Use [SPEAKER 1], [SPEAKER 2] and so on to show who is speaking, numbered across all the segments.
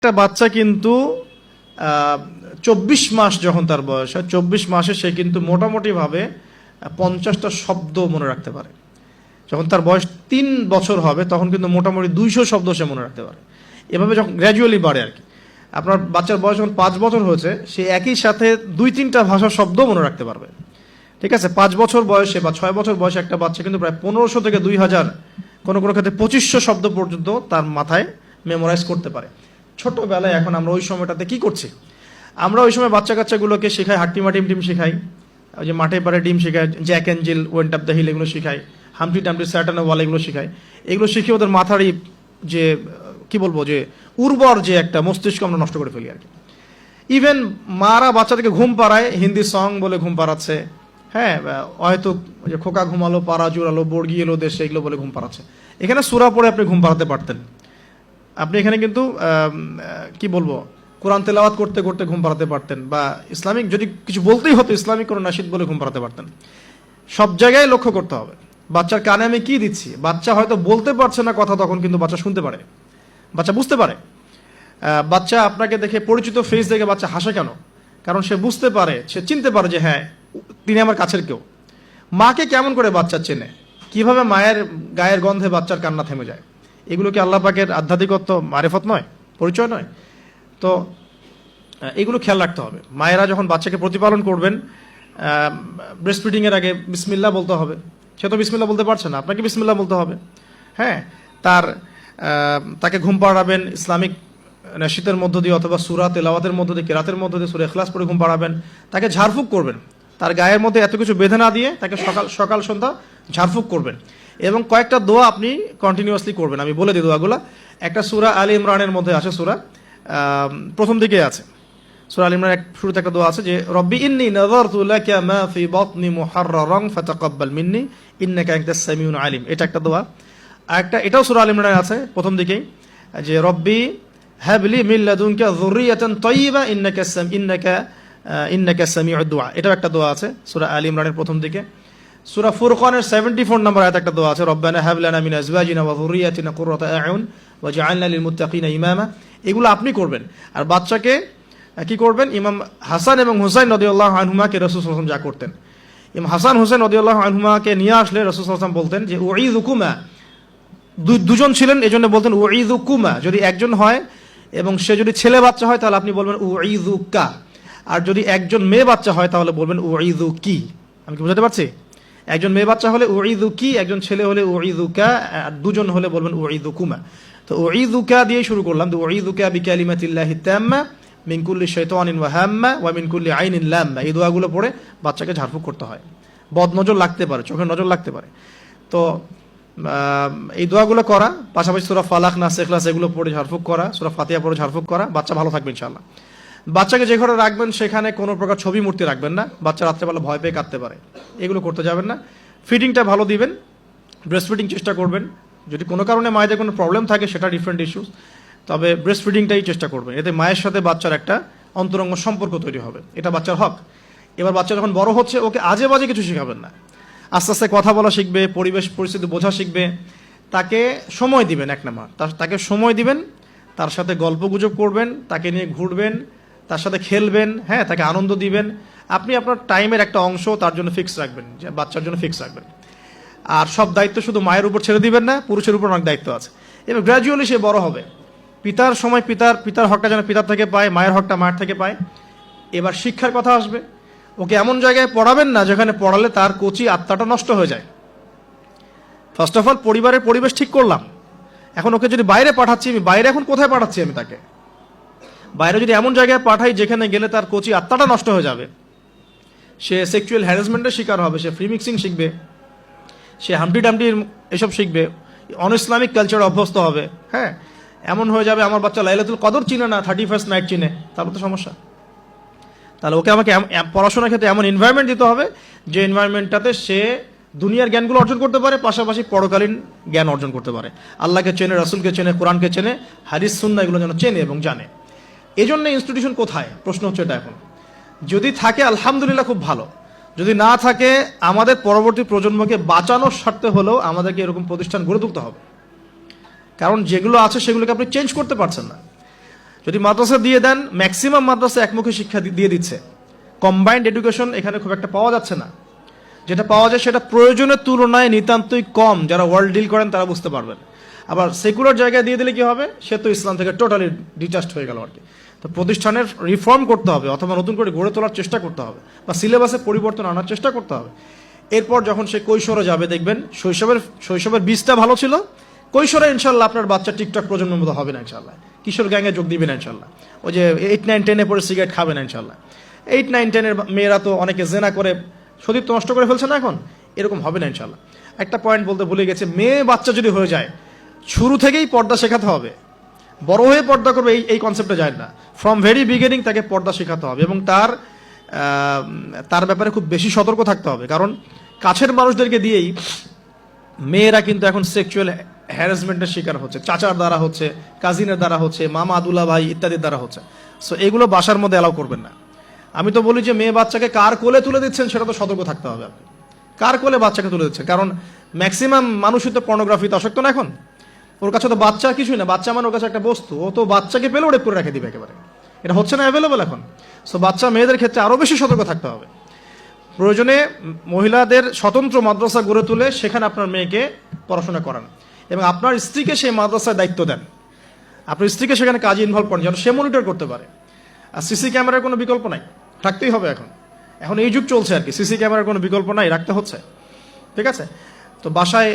[SPEAKER 1] একটা বাচ্চা কিন্তু 24 মাস যখন তার বয়স হয়, 24 মাসে সে কিন্তু মোটামুটিভাবে 50টা শব্দ মনে রাখতে পারে। যখন তার বয়স 3 বছর হবে তখন কিন্তু মোটামুটি 200 শব্দ সে মনে রাখতে পারে। এভাবে যখন গ্র্যাজুয়ালি বাড়ে আর কি। আপনার বাচ্চার বয়স যখন 5 বছর হয়েছে, সে একই সাথে 2-3টা ভাষার শব্দ মনে রাখতে পারবে। ঠিক আছে, 5 বছর বয়সে বা 6 বছর বয়সে একটা বাচ্চা কিন্তু প্রায় 1500 থেকে 2000, কোনো কোনো ক্ষেত্রে 2500 শব্দ পর্যন্ত তার মাথায় মেমোরাইজ করতে পারে। ছোটবেলায় এখন আমরা ওই সময়টাতে কি করছি? আমরা ওই সময় বাচ্চা কাচ্চাগুলোকে শেখাই হাট্টিমা টিম শেখাই, ওই যে মাঠে পারে ডিম শেখায়, Jack and Jill, went up the hill, এগুলো শেখাই, হামটি টামটি স্যাটার্ন ওয়াল, এগুলো শেখাই। এগুলো শিখে ওদের মাথার যে কি বলবো, যে উর্বর যে একটা মস্তিষ্ক আমরা নষ্ট করে ফেলি আর কি। ইভেন মারা বাচ্চাদেরকে ঘুম পাড়ায়, হিন্দি সং বলে ঘুম পাড়াচ্ছে, হ্যাঁ, হয়তো যে খোকা ঘুমালো, পাড়া জুড়ালো, বর্গি এলো দেশে, এগুলো বলে ঘুম পাড়াচ্ছে। এখানে সূরা পড়ে আপনি ঘুম পাড়াতে পারতেন। আপনি এখানে কিন্তু কি বলবো, কোরআন তেলাওয়াত করতে করতে ঘুম পাড়াতে পারতেন, বা ইসলামিক যদি কিছু বলতেই হতো ইসলামিক কোনো নাশিদ বলে ঘুম পাড়াতে পারতেন। সব জায়গায় লক্ষ্য করতে হবে বাচ্চার কানে আমি কি দিচ্ছি। বাচ্চা হয়তো বলতে পারছে না কথা, তখন কিন্তু বাচ্চা শুনতে পারে, বাচ্চা বুঝতে পারে। বাচ্চা আপনাকে দেখে, পরিচিত ফেস দেখে বাচ্চা হাসে কেন? কারণ সে বুঝতে পারে, সে চিনতে পারে যে হ্যাঁ তিনি আমার কাছের কেউ। মাকে কেমন করে বাচ্চা চেনে? কিভাবে মায়ের গায়ের গন্ধে বাচ্চার কান্না থেমে যায়? এগুলো কি আল্লাহ পাকের আধ্যাত্মিকত্ব, মারিফত নয়, পরিচয় নয়? তো এগুলো খেয়াল রাখতে হবে। মায়েরা যখন বাচ্চাকে প্রতিপালন করবেন, ব্রেস্ট ফিডিংয়ের আগে বিসমিল্লাহ বলতে হবে। সে তো বিসমিল্লাহ বলতে পারছে না, আপনাকে বিসমিল্লাহ বলতে হবে। হ্যাঁ, তাকে ঘুম পাড়াবেন ইসলামিক নাশিদের মধ্য দিয়ে, অথবা সূরা তেলাওয়াতের মধ্য দিয়ে, কেরাতের মধ্য দিয়ে, সূরা ইখলাস পড়ে ঘুম পাড়াবেন। তাকে ঝাড়ফুঁক করবেন, তার গায়ের মধ্যে এত কিছু বেঁধে না দিয়ে তাকে সকাল সন্ধ্যা ঝাড়ফুঁক করবেন। এবং কয়েকটা দোয়া আপনি কন্টিনিউয়াসলি করবেন। আমি বলে দিই দোয়াগুলা। একটা সূরা আলী ইমরানের মধ্যে আছে, সূরা প্রথম দিকে আছে। সূরা আলী ইমরানের শুরুতে একটা দোয়া আছে যে রব্বি ইন্নী নাযারতু লাকা মা ফি বাতনি মুহাররারান ফাতাকাব্বাল মিন্নী ইন্নাকা আনতাস সামিউল আলিম। এটা একটা দোয়া। আর একটা, এটাও সূরা আলী ইমরানে আছে প্রথম দিকেই, যে রব্বি হাবলি মিন লাদুনকা যুররিয়াতান তাইয়্যিবা ইন্নাকা সামিউদ দুআ। এটাও একটা দোয়া আছে সূরা আলী ইমরানের প্রথম দিকে। সূরা ফুরকানের 74 নম্বর আয়াতে একটা দোয়া আছে, রব্বানা হাব লানা মিন আজওয়াজিনা ওয়া যুররিয়াতিনা কুররাতা আ'ইউন ওয়াজআলনা লিল মুত্তাকিনা ইমামা। এগুলো আপনি করবেন। আর বাচ্চাকে কি করবেন? ইমাম হাসান এবং হুসাইন রাদিয়াল্লাহু আনহুমাকে রাসূল সাল্লাল্লাহু আলাইহি ওয়াসাল্লাম যা করতেন, ইমাম হাসান হুসাইন রাদিয়াল্লাহু আনহুমাকে নিয়ে আসলে রাসূল সাল্লাল্লাহু আলাইহি ওয়াসাল্লাম বলতেন যে উঈযুকুমা। দুজন ছিলেন, এজন্য বলতেন উঈযুকুমা। যদি একজন হয় এবং সে যদি ছেলে বাচ্চা হয় তাহলে আপনি বলবেন উঈযুকা। আর যদি একজন মেয়ে বাচ্চা হয় তাহলে বলবেন উঈযুকি। আমি কি বুঝাতে পারছি? একজন মেয়ে বাচ্চা হলে উঈযুকি, একজন ছেলে হলে উঈযুকা, আর দুজন হলে বলবেন উঈযুকুমা। তো উঈযুকা দিয়ে শুরু করলাম। তো উঈযুকা বিকালিমাতিল্লাহি তাম্মা মিন কুল্লি শাইতানিন ওয়া হাম্মা ওয়া মিন কুল্লি আইনিন লাম্মা। এই দোয়াগুলো পড়ে বাচ্চাকে ঝাড়ফুঁক করতে হয়। বদ নজর লাগতে পারে, চোখের নজর লাগতে পারে। তো এই দোয়াগুলো করা, পাশাপাশি সূরা ফালাক, নাস, ইখলাস এগুলো পড়ে ঝাড়ফুঁক করা, সূরা ফাতিহা পড়ে ঝাড়ফুঁক করা, বাচ্চা ভালো থাকবে ইনশাআল্লাহ। বাচ্চাকে যে ঘরে রাখবেন সেখানে কোনো প্রকার ছবি মূর্তি রাখবেন না। বাচ্চা রাত্রেবেলা ভয় পেয়ে কাঁদতে পারে, এগুলো করতে যাবেন না। ফিডিংটা ভালো দিবেন, ব্রেস্ট ফিডিং চেষ্টা করবেন। যদি কোনো কারণে মায়েদের কোনো প্রবলেম থাকে সেটা ডিফারেন্ট ইস্যুস, তবে ব্রেস্ট ফিডিংটাই চেষ্টা করবেন। এতে মায়ের সাথে বাচ্চার একটা অন্তরঙ্গ সম্পর্ক তৈরি হবে, এটা বাচ্চার হক। এবার বাচ্চা যখন বড় হচ্ছে ওকে আজে বাজে কিছু শেখাবেন না। আস্তে আস্তে কথা বলা শিখবে, পরিবেশ পরিস্থিতি বোঝা শিখবে। তাকে সময় দিবেন, এক নাম্বার তাকে সময় দিবেন, তার সাথে গল্প গুজব করবেন, তাকে নিয়ে ঘুরবেন, তার সাথে খেলবেন, হ্যাঁ, তাকে আনন্দ দিবেন। আপনি আপনার টাইমের একটা অংশ তার জন্য ফিক্স রাখবেন, যে বাচ্চার জন্য ফিক্স রাখবেন। আর সব দায়িত্ব শুধু মায়ের উপর ছেড়ে দিবেন না, পুরুষের উপর অনেক দায়িত্ব আছে। এবং গ্র্যাজুয়ালি সে বড় হবে। পিতার সময় পিতার হকটা যেন পিতার থেকে পায়, মায়ের হকটা মায়ের থেকে পায়। এবার শিক্ষার কথা আসবে। ওকে এমন জায়গায় পড়াবেন না যেখানে পড়ালে তার কচি আত্মাটা নষ্ট হয়ে যায়। ফার্স্ট অফ অল পরিবারের পরিবেশ ঠিক করলাম। এখন ওকে যদি বাইরে পাঠাচ্ছি, আমি বাইরে এখন কোথায় পাঠাচ্ছি? আমি তাকে বাইরে যদি এমন জায়গায় পাঠাই যেখানে গেলে তার কচি আত্মাটা নষ্ট হয়ে যাবে, সে সেক্সুয়াল হ্যারাসমেন্টের শিকার হবে, সে ফ্রি মিক্সিং শিখবে, সে হামটি ডামটির এসব শিখবে, অন ইসলামিক কালচারে অভ্যস্ত হবে। হ্যাঁ, এমন হয়ে যাবে আমার বাচ্চা লাইলাতুল কদর চিনে না, 31st নাইট চিনে, তারপর তো সমস্যা। তাহলে ওকে আমাকে পড়াশোনার ক্ষেত্রে এমন এনভায়রনমেন্ট দিতে হবে যে এনভায়রনমেন্টটাতে সে দুনিয়ার জ্ঞানগুলো অর্জন করতে পারে, পাশাপাশি পরকালীন জ্ঞান অর্জন করতে পারে। আল্লাহকে চেনে, রাসূলকে চেনে, কোরআনকে চেনে, হাদিস সুন্নাহ এগুলো যেন চেনে এবং জানে। এই জন্য ইনস্টিটিউশন কোথায়, প্রশ্ন হচ্ছে এটা। এখন যদি থাকে আলহামদুলিল্লাহ, খুব ভালো। যদি না থাকে, আমাদের পরবর্তী প্রজন্মকে বাঁচানোর স্বার্থে হলেও আমাদেরকে এরকম প্রতিষ্ঠান গড়ে তুলতে হবে। কারণ যেগুলো আছে সেগুলোকে আপনি চেঞ্জ করতে পারছেন না। যদি মাদ্রাসা দিয়ে দেন, ম্যাক্সিমাম মাদ্রাসা একমুখী শিক্ষা দিয়ে দিচ্ছে, কম্বাইন্ড এডুকেশন এখানে খুব একটা পাওয়া যাচ্ছে না। যেটা পাওয়া যায় সেটা প্রয়োজনের তুলনায় নিতান্তই কম। যারা ওয়ার্ল্ড ডিল করেন তারা বুঝতে পারবেন। আবার সেকুলার জায়গায় দিয়ে দিলে কি হবে, সে তো ইসলাম থেকে টোটালি ডিটাচড হয়ে গেল আর কি। তো প্রতিষ্ঠানের রিফর্ম করতে হবে, অথবা নতুন করে গড়ে তোলার চেষ্টা করতে হবে, বা সিলেবাসে পরিবর্তন আনার চেষ্টা করতে হবে। এরপর যখন সে কৈশোরে যাবে, দেখবেন শৈশবের বীজটা ভালো ছিল, কৈশোরে ইনশাল্লাহ আপনার বাচ্চা টিকটক প্রজন্মের মতো হবে না ইনশাল্লাহ, কিশোর গ্যাংয়ে যোগ দিবে না ইনশাল্লাহ, ওই যে 8, 9, 10-এ পরে সিগারেট খাবে না ইনশাল্লাহ। 8, 9, 10-এর মেয়েরা তো অনেকে জেনা করে সতীত্ব নষ্ট করে ফেলছে না এখন, এরকম হবে না ইনশাল্লাহ। একটা পয়েন্ট বলতে ভুলে গেছে, মেয়ে বাচ্চা যদি হয়ে যায়, শুরু থেকেই পর্দা শেখাতে হবে। বড় হয়ে পর্দা করবে এই কনসেপ্টে যায় না, ফ্রম ভেরি বিগিনিং তাকে পর্দা শেখাতে হবে, এবং তার ব্যাপারে খুব বেশি সতর্ক থাকতে হবে। কারণ কাছের মানুষদেরকে দিয়েই মেয়েরা কিন্তু এখন সেক্সুয়াল হ্যারাসমেন্টের শিকার হচ্ছে, চাচার দ্বারা হচ্ছে, কাজিনের দ্বারা হচ্ছে, মামা দুলা ভাই ইত্যাদির দ্বারা হচ্ছে। সো এগুলো বাসার মধ্যে অ্যালাউ করবেন না। আমি তো বলি যে মেয়ে বাচ্চাকে কার কোলে তুলে দিচ্ছেন সেটা তো সতর্ক থাকতে হবে আপনি, কার কোলে বাচ্চাকে তুলে দিচ্ছেন। কারণ ম্যাক্সিমাম মানুষই তো পর্নোগ্রাফিতে আসক্ত না এখন। ওর কাছে তো বাচ্চা কিছুই না, বাচ্চা মানে ওর কাছে একটা বস্তু, ও তো বাচ্চাকে পেলে ওটা করে রেখে দিবে একেবারে। এটা হচ্ছে না অ্যাভেলেবল এখন। সো বাচ্চা মেয়েদের ক্ষেত্রে আরও বেশি সতর্ক থাকতে হবে। প্রয়োজনে মহিলাদের স্বতন্ত্র মাদ্রাসা গড়ে তুলে সেখানে আপনার মেয়েকে পড়াশোনা করান, এবং আপনার স্ত্রীকে সেই মাদ্রাসায় দায়িত্ব দেন। আপনার স্ত্রীকে সেখানে কাজে ইনভলভ করেন, যেন সে মনিটর করতে পারে। আর সিসি ক্যামেরার কোনো বিকল্প নাই, রাখতেই হবে এখন এই যুগ চলছে আর কি, সিসি ক্যামেরার কোনো বিকল্প নাই, রাখতে হচ্ছে। ঠিক আছে? তো বাসায়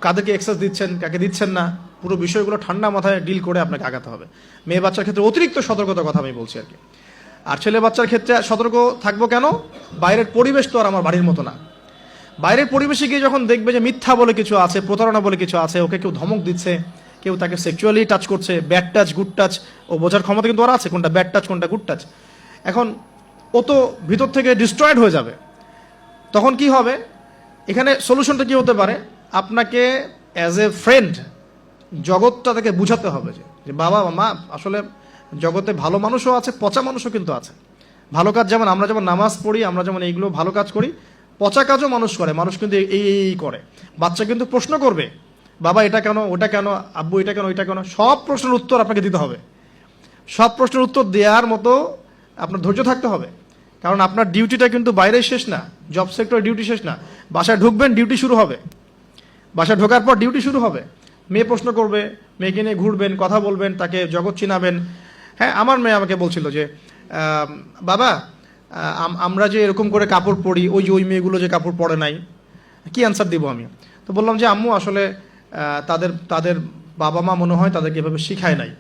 [SPEAKER 1] কাদেরকে এক্সেস দিচ্ছেন, কাকে দিচ্ছেন না, পুরো বিষয়গুলো ঠান্ডা মাথায় ডিল করে আপনাকে আগাতে হবে। মেয়ে বাচ্চার ক্ষেত্রে অতিরিক্ত সতর্কতার কথা আমি বলছি আর কি। আর ছেলে বাচ্চার ক্ষেত্রে সতর্ক থাকবো কেন, বাইরের পরিবেশ তো আর আমার বাড়ির মতো না। বাইরের পরিবেশে গিয়ে যখন দেখবে যে মিথ্যা বলে কিছু আছে, প্রতারণা বলে কিছু আছে, ওকে কেউ ধমক দিচ্ছে, কেউ তাকে সেক্সুয়ালি টাচ করছে, ব্যাড টাচ গুড টাচ, ও বোঝার ক্ষমতা কিন্তু ওর আছে কোনটা ব্যাড টাচ কোনটা গুড টাচ। এখন ও তো ভিতর থেকে ডিস্ট্রয়েড হয়ে যাবে। তখন কি হবে, এখানে সলিউশনটা কি হতে পারে, আপনাকে অ্যাজ এ ফ্রেন্ড জগৎটা তাকে বুঝাতে হবে যে বাবা মা আসলে জগতে ভালো মানুষও আছে, পচা মানুষও কিন্তু আছে। ভালো কাজ যেমন আমরা যেমন নামাজ পড়ি, আমরা যেমন এইগুলো ভালো কাজ করি, পচা কাজও মানুষ করে, মানুষ কিন্তু এই করে। বাচ্চা কিন্তু প্রশ্ন করবে, বাবা এটা কেন, ওটা কেন, আব্বু এটা কেন, ওইটা কেন, সব প্রশ্নের উত্তর আপনাকে দিতে হবে। সব প্রশ্নের উত্তর দেওয়ার মতো আপনার ধৈর্য থাকতে হবে। কারণ আপনার ডিউটিটা কিন্তু বাইরে শেষ না, জব সেক্টরে ডিউটি শেষ না, বাসায় ঢুকবেন ডিউটি শুরু হবে, বাসায় ঢোকার পর ডিউটি শুরু হবে। মেয়ে প্রশ্ন করবে, মেয়েকে নিয়ে ঘুরবেন, কথা বলবেন, তাকে জগৎ চিনাবেন। হ্যাঁ, আমার মেয়ে আমাকে বলছিল যে বাবা আমরা যে এরকম করে কাপড় পরি, ওই মেয়েগুলো যে কাপড় পরে নাই, কি অ্যান্সার দিব আমি? তো বললাম যে আম্মু আসলে তাদের বাবা মা মনে হয় তাদেরকে এভাবে শিখায় নাই,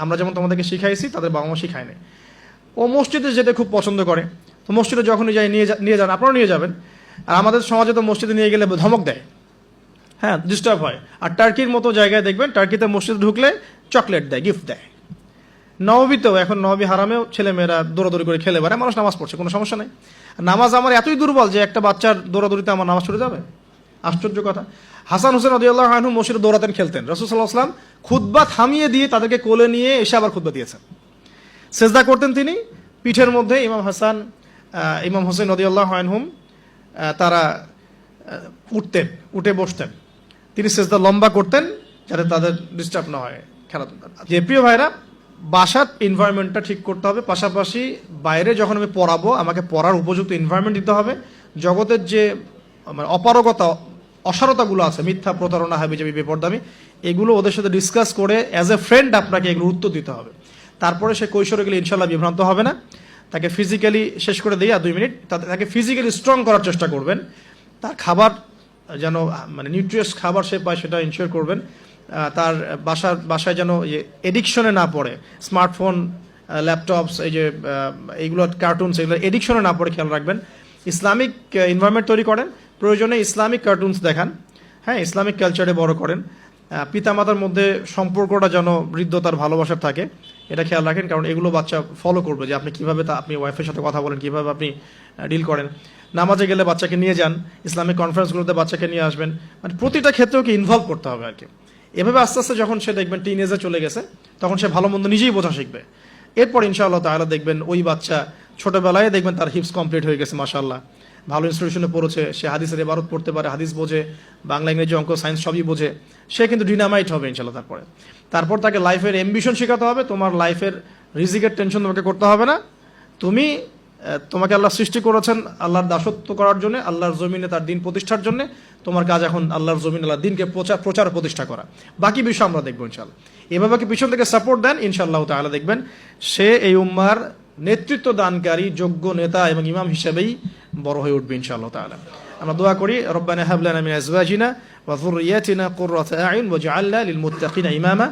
[SPEAKER 1] আমরা যেমন তোমাদেরকে শিখাইছি তাদের বাবা মা শিখায় নাই। ও মসজিদে যেতে খুব পছন্দ করে, তো মসজিদে যখনই যাই নিয়ে যান, আপনারাও নিয়ে যাবেন। আর আমাদের সমাজে তো মসজিদে নিয়ে গেলে ধমক দেয়, হ্যাঁ ডিস্টার্ব হয়। আর টার্কির মতো জায়গায় দেখবেন, টার্কিতে মসজিদে ঢুকলে চকলেট দেয়, গিফট দেয়। নববীতেও এখন নবী হারামেও ছেলেমেয়েরা দৌড়াদৌড়ি করে খেলে বেড়ায়, মানুষ নামাজ পড়ছে, কোনো সমস্যা নেই। নামাজ আমার এতই দুর্বল যে একটা বাচ্চার দৌড়াদৌড়িতে আমার নামাজ ছুটে যাবে? আশ্চর্য কথা। হাসান হোসেন রাদিয়াল্লাহু আনহু মসজিদে দৌড়াতেন, খেলতেন। রাসূল সাল্লাল্লাহু আলাইহি ওয়াসাল্লাম খুতবা থামিয়ে দিয়ে তাদেরকে কোলে নিয়ে এসে আবার খুতবা দিয়েছেন। সেজদা করতেন তিনি, পিঠের মধ্যে ইমাম হাসান ইমাম হোসেন রাদিয়াল্লাহু আনহুম তারা উঠে বসতেন, তিনি সেজদা লম্বা করতেন যাতে তাদের ডিস্টার্ব না হয় খেলাধুলা। যে প্রিয় ভাইরা, বাসার এনভায়রনমেন্টটা ঠিক করতে হবে, পাশাপাশি বাইরে যখন আমি পড়াবো আমাকে পড়ার উপযুক্ত এনভায়রনমেন্ট দিতে হবে। জগতের যে অপারগতা অসারতাগুলো আছে, মিথ্যা, প্রতারণা, হাবিজাবি, বেপরদামি, এগুলো ওদের সাথে ডিসকাস করে অ্যাজ এ ফ্রেন্ড আপনাকে এগুলো উত্তর দিতে হবে। তারপরে সে কৈশোরে গেলে ইনশাল্লাহ বিভ্রান্ত হবে না। তাকে ফিজিক্যালি শেষ করে দিয়ে 2 মিনিট তাকে ফিজিক্যালি স্ট্রং করার চেষ্টা করবেন। তার খাবার যেন মানে নিউট্রিয়াস খাবার সে পায় সেটা ইনশিওর করবেন। তার বাসায় যেন এডিকশনে না পড়ে, স্মার্টফোন, ল্যাপটপস, এই যে এইগুলো কার্টুনস, এগুলো এডিকশনে না পড়ে খেয়াল রাখবেন। ইসলামিক এনভায়রনমেন্ট তৈরি করেন, প্রয়োজনে ইসলামিক কার্টুনস দেখান, হ্যাঁ ইসলামিক কালচারে বড় করেন। পিতামাতার মধ্যে সম্পর্কটা যেন হৃদ্যতার ভালোবাসার থাকে, এটা খেয়াল রাখেন। কারণ এগুলো বাচ্চা ফলো করবে যে আপনি কীভাবে আপনি ওয়াইফের সাথে কথা বলেন, কীভাবে আপনি ডিল করেন। নামাজে গেলে বাচ্চাকে নিয়ে যান, ইসলামিক কনফারেন্সগুলোতে বাচ্চাকে নিয়ে আসবেন, মানে প্রতিটা ক্ষেত্রে ওকে ইনভলভ করতে হবে আর কি। এভাবে আস্তে আস্তে যখন সে দেখবেন টিনেজে চলে গেছে, তখন সে ভালো মন্দ নিজেই বোঝা শিখবে। এরপর ইনশাআল্লাহ তাআলা দেখবেন ওই বাচ্চা ছোটবেলায় দেখবেন তার হিপস কমপ্লিট হয়ে গেছে মাশাআল্লাহ, ভালো ইনস্টিটিউশনে পড়েছে, সে হাদিসের ইবারত পড়তে পারে, হাদিস বোঝে, বাংলা ইংরেজি অঙ্ক সায়েন্স সবই বোঝে, সে কিন্তু ডিনামাইট হবে ইনশাল্লাহ। তারপর তাকে লাইফের অ্যাম্বিশন শেখাতে হবে। তোমার লাইফের রিজিকের টেনশন তোমাকে করতে হবে না। তোমাকে আল্লাহ সৃষ্টি করেছেন আল্লাহর দাসত্ব করার জন্য, আল্লাহর জমিনে তার দিন প্রতিষ্ঠার জন্য। তোমার কাজ এখন আল্লাহর জমিন আল্লাহর দিনকে প্রচার প্রতিষ্ঠা করা। বাকি বিষয় আমরা দেখবো ইনশাল্লাহ। এভাবে কি পিছন থেকে সাপোর্ট দেন, ইনশাআল্লাহ তাআলা দেখবেন সে এই উম্মার নেতৃত্ব দানকারী যোগ্য নেতা এবং ইমাম হিসেবেই বড় হয়ে উঠবে ইনশাআল্লাহ তাআলা। আমরা দোয়া করি, রব্বানা হাব লানা মিন আজওয়াজিনা ওয়া যুররিয়াতিনা কুররাতা আ'ইউন ওয়াজআলনা লিল মুত্তাকিনা ইমামা।